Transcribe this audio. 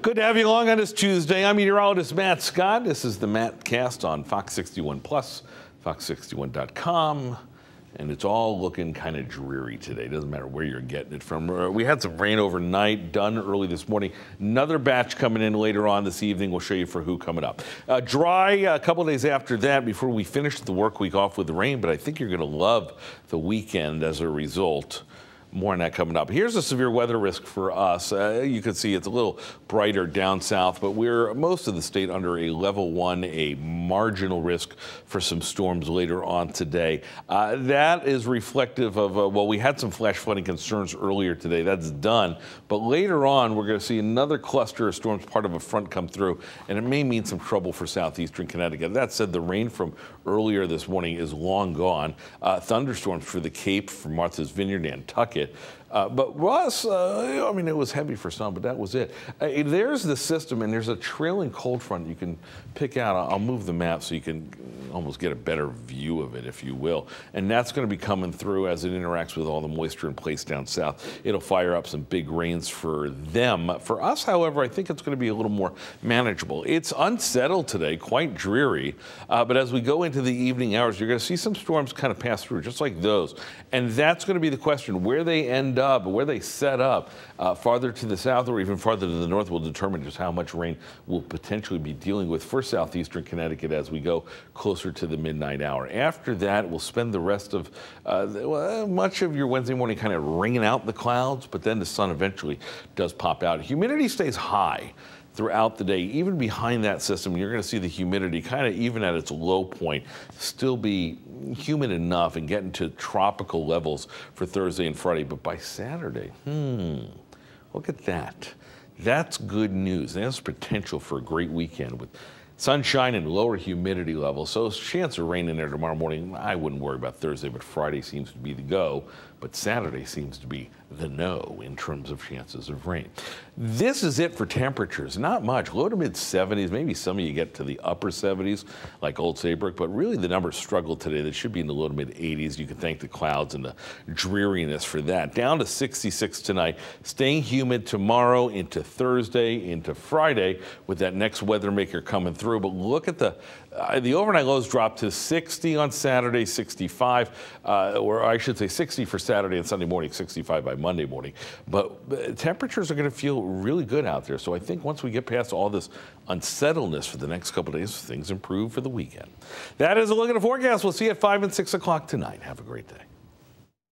Good to have you along on this Tuesday. I'm meteorologist Matt Scott. This is the Matt Cast on Fox 61 Plus, fox61.com. And it's all looking kind of dreary today. Doesn't matter where you're getting it from. We had some rain overnight, done early this morning. Another batch coming in later on this evening. We'll show you for who coming up. Dry a couple days after that before we finish the work week off with the rain, but I think you're going to love the weekend as a result. More on that coming up. Here's a severe weather risk for us. You can see it's a little brighter down south, but we're most of the state under a level 1, a marginal risk for some storms later on today. That is reflective of, well, we had some flash flooding concerns earlier today. That's done. But later on, we're going to see another cluster of storms, part of a front come through, and it may mean some trouble for southeastern Connecticut. That said, the rain from earlier this morning is long gone. Thunderstorms for the Cape, for Martha's Vineyard, Nantucket. But Russ, I mean, it was heavy for some, but that was it. There's the system, and there's a trailing cold front you can pick out. I'll move the map so you can almost get a better view of it, if you will. And that's going to be coming through as it interacts with all the moisture in place down south. It'll fire up some big rains for them. For us, however, I think it's going to be a little more manageable. It's unsettled today, quite dreary. But as we go into the evening hours, you're going to see some storms kind of pass through, just like those. And that's going to be the question. Where they end up, where they set up, farther to the south or even farther to the north will determine just how much rain we'll potentially be dealing with for southeastern Connecticut as we go closer to the midnight hour. After that, we'll spend the rest of much of your Wednesday morning kind of wringing out the clouds, but then the sun eventually does pop out. Humidity stays high throughout the day. Even behind that system, you're going to see the humidity kind of even at its low point still be humid enough and get into tropical levels for Thursday and Friday. But by Saturday, look at that. That's good news. There's potential for a great weekend with sunshine and lower humidity levels. So chance of rain in there tomorrow morning. I wouldn't worry about Thursday, but Friday seems to be the go. But Saturday seems to be the no in terms of chances of rain. This is it for temperatures. Not much. Low to mid 70s. Maybe some of you get to the upper 70s like Old Saybrook, but really the numbers struggle today. They should be in the low to mid 80s. You can thank the clouds and the dreariness for that. Down to 66 tonight. Staying humid tomorrow into Thursday, into Friday with that next weather maker coming through. But look at the overnight lows drop to 60 on Saturday, 65, or I should say 60 for Saturday and Sunday morning, 65 by Monday morning. But temperatures are going to feel really good out there. So I think once we get past all this unsettledness for the next couple of days, things improve for the weekend. That is a look at the forecast. We'll see you at 5 and 6 o'clock tonight. Have a great day.